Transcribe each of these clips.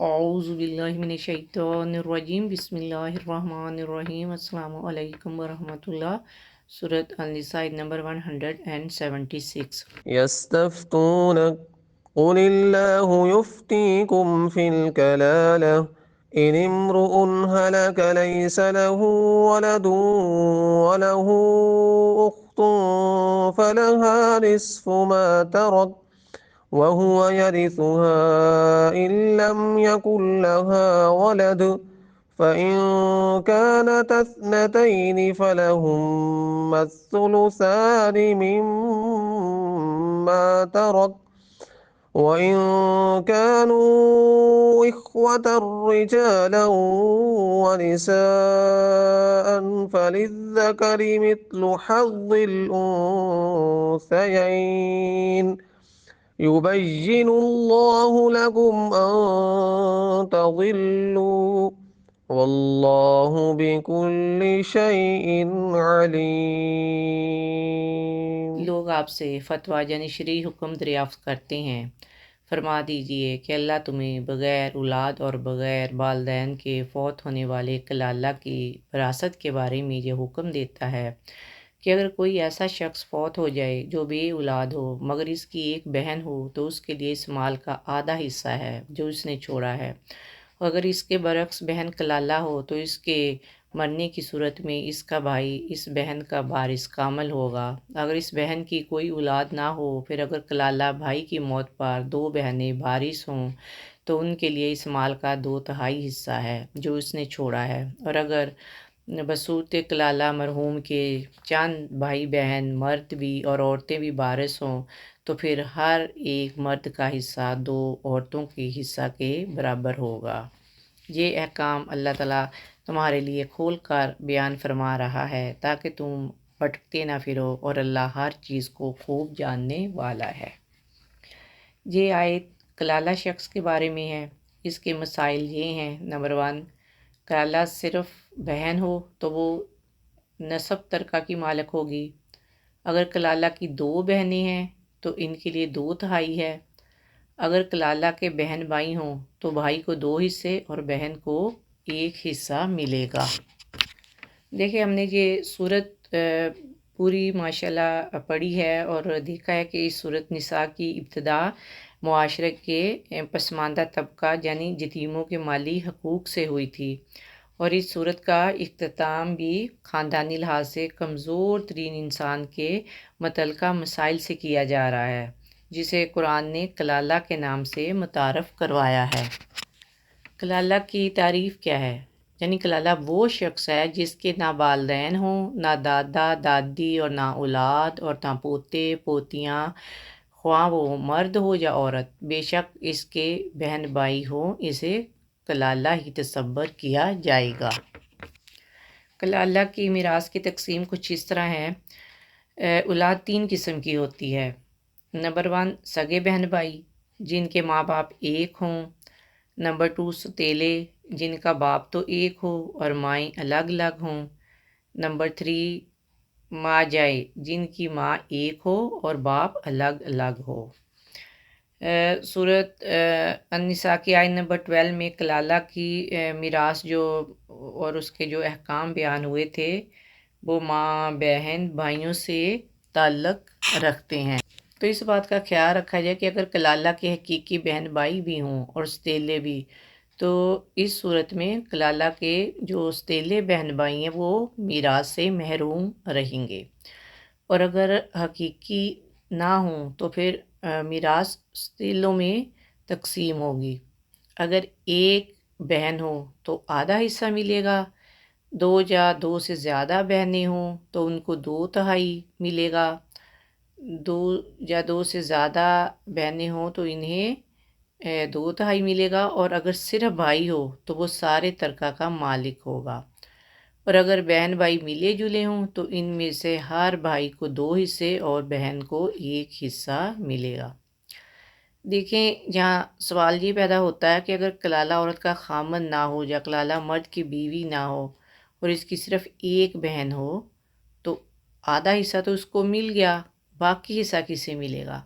اعوذ باللہ من الشیطان الرجیم بسم اللہ الرحمن الرحیم السلام علیکم ورحمۃ اللہ۔ سورۃ النساء نمبر 176۔ يستفتونك قل الله يفتيكم في الكلالة إن امرؤ هلك ليس له ولد وله أخت فلها نصف ما ترك وهو يرثها إن لم يكن لها ولد فإن كانت اثنتين فلهما الثلثان مما ترك وإن كانوا إخوة رجالا ونساء فللذكر مثل حظ الأنثيين يبين الله لكم أن تضلوا واللہ بكل شيء علیم۔ لوگ آپ سے فتویٰ یعنی شرعی حکم دریافت کرتے ہیں، فرما دیجئے کہ اللہ تمہیں بغیر اولاد اور بغیر والدین کے فوت ہونے والے کلالہ کی وراثت کے بارے میں یہ حکم دیتا ہے کہ اگر کوئی ایسا شخص فوت ہو جائے جو بے اولاد ہو مگر اس کی ایک بہن ہو تو اس کے لیے اس مال کا آدھا حصہ ہے جو اس نے چھوڑا ہے، اور اگر اس کے برعکس بہن کلالہ ہو تو اس کے مرنے کی صورت میں اس کا بھائی اس بہن کا وارث کامل ہوگا۔ اگر اس بہن کی کوئی اولاد نہ ہو پھر اگر کلالہ بھائی کی موت پر دو بہنیں وارث ہوں تو ان کے لیے اس مال کا 2/3 حصہ ہے جو اس نے چھوڑا ہے، اور اگر بصورت کلالہ مرحوم کے چند بھائی بہن مرد بھی اور عورتیں بھی وارث ہوں تو پھر ہر ایک مرد کا حصہ 2 عورتوں کے حصہ کے برابر ہوگا۔ یہ احکام اللہ تعالیٰ تمہارے لیے کھول کر بیان فرما رہا ہے تاکہ تم بھٹکتے نہ پھرو، اور اللہ ہر چیز کو خوب جاننے والا ہے۔ یہ آیت کلالہ شخص کے بارے میں ہے۔ اس کے مسائل یہ ہیں: نمبر 1، کلالہ صرف بہن ہو تو وہ نصف ترکہ کی مالک ہوگی۔ اگر کلالہ کی 2 بہنیں ہیں تو ان کے لیے 2/3 ہے۔ اگر کلالہ کے بہن بھائی ہوں تو بھائی کو 2 حصے اور بہن کو 1 حصہ ملے گا۔ دیکھیں ہم نے یہ صورت پوری ماشاءاللہ پڑھی ہے اور دیکھا ہے کہ اس صورت نساء کی ابتدا معاشرے کے پسماندہ طبقہ یعنی یتیموں کے مالی حقوق سے ہوئی تھی، اور اس صورت کا اختتام بھی خاندانی لحاظ سے کمزور ترین انسان کے متعلقہ مسائل سے کیا جا رہا ہے، جسے قرآن نے کلالہ کے نام سے متعارف کروایا ہے۔ کلالہ کی تعریف کیا ہے؟ یعنی کلالہ وہ شخص ہے جس کے نہ والدین ہوں، نہ دادا دادی، اور نہ اولاد اور نہ پوتے پوتیاں، خواہ وہ مرد ہو یا عورت، بے شک اس کے بہن بھائی ہوں اسے کلالہ ہی تصور کیا جائے گا۔ کلالہ کی میراث کی تقسیم کچھ اس طرح ہے۔ اولاد 3 قسم کی ہوتی ہے۔ نمبر 1، سگے بہن بھائی جن کے ماں باپ ایک ہوں۔ نمبر 2، ستیلے جن کا باپ تو ایک ہو اور مائیں الگ الگ ہوں۔ نمبر 3، ماں جائے جن کی ماں ایک ہو اور باپ الگ الگ ہو۔ سورۃ النساء کی آیت نمبر 12 میں کلالہ کی میراث جو اور اس کے جو احکام بیان ہوئے تھے وہ ماں بہن بھائیوں سے تعلق رکھتے ہیں۔ تو اس بات کا خیال رکھا جائے کہ اگر کلالہ کے حقیقی بہن بھائی بھی ہوں اور ستیلے بھی تو اس صورت میں کلالہ کے جو ستیلے بہن بھائی ہیں وہ میراث سے محروم رہیں گے، اور اگر حقیقی نہ ہوں تو پھر میراث ستیلوں میں تقسیم ہوگی۔ اگر ایک بہن ہو تو آدھا حصہ ملے گا، 2 یا 2 سے زیادہ بہنیں ہوں تو ان کو 2/3 ملے گا، 2 یا 2 سے زیادہ بہنیں ہوں تو انہیں 2/3 ملے گا، اور اگر صرف بھائی ہو تو وہ سارے ترکہ کا مالک ہوگا، اور اگر بہن بھائی ملے جلے ہوں تو ان میں سے ہر بھائی کو 2 حصے اور بہن کو 1 حصہ ملے گا۔ دیکھیں یہاں سوال یہ پیدا ہوتا ہے کہ اگر کلالہ عورت کا خامند نہ ہو یا کلالہ مرد کی بیوی نہ ہو اور اس کی صرف ایک بہن ہو تو آدھا حصہ تو اس کو مل گیا، باقی حصہ کسے ملے گا؟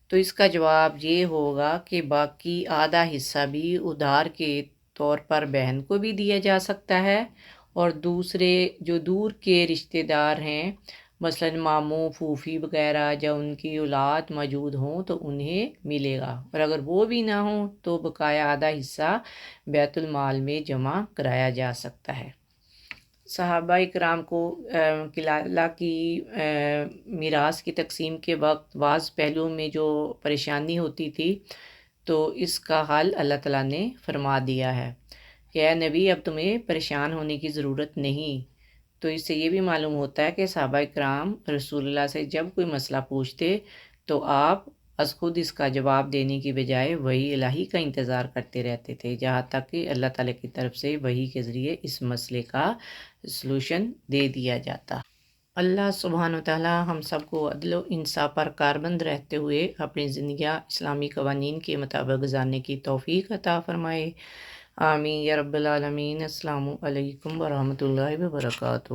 تو تو اس کا جواب یہ ہوگا کہ باقی آدھا حصہ بھی ادھار کے طور پر بہن کو بھی دیا جا سکتا ہے، اور دوسرے جو دور کے رشتہ دار ہیں مثلاً ماموں پھوپھی وغیرہ یا ان کی اولاد موجود ہوں تو انہیں ملے گا، اور اگر وہ بھی نہ ہوں تو بقایا آدھا حصہ بیت المال میں جمع کرایا جا سکتا ہے۔ صحابہ اکرام کو کلالہ کی میراث کی تقسیم کے وقت بعض پہلوؤں میں جو پریشانی ہوتی تھی تو اس کا حل اللہ تعالیٰ نے فرما دیا ہے کہ اے نبی اب تمہیں پریشان ہونے کی ضرورت نہیں۔ تو اس سے یہ بھی معلوم ہوتا ہے کہ صحابہ اکرام رسول اللہ سے جب کوئی مسئلہ پوچھتے تو آپ از خود اس کا جواب دینے کی بجائے وحی الہی کا انتظار کرتے رہتے تھے، جہاں تک کہ اللہ تعالیٰ کی طرف سے وحی کے ذریعے اس مسئلے کا سلوشن دے دیا جاتا۔ اللہ سبحانہ وتعالیٰ ہم سب کو عدل و انصاف پر کاربند رہتے ہوئے اپنی زندگیاں اسلامی قوانین کے مطابق گزارنے کی توفیق عطا فرمائے، آمین یا رب العالمین۔ السلام علیکم ورحمۃ اللہ وبرکاتہ۔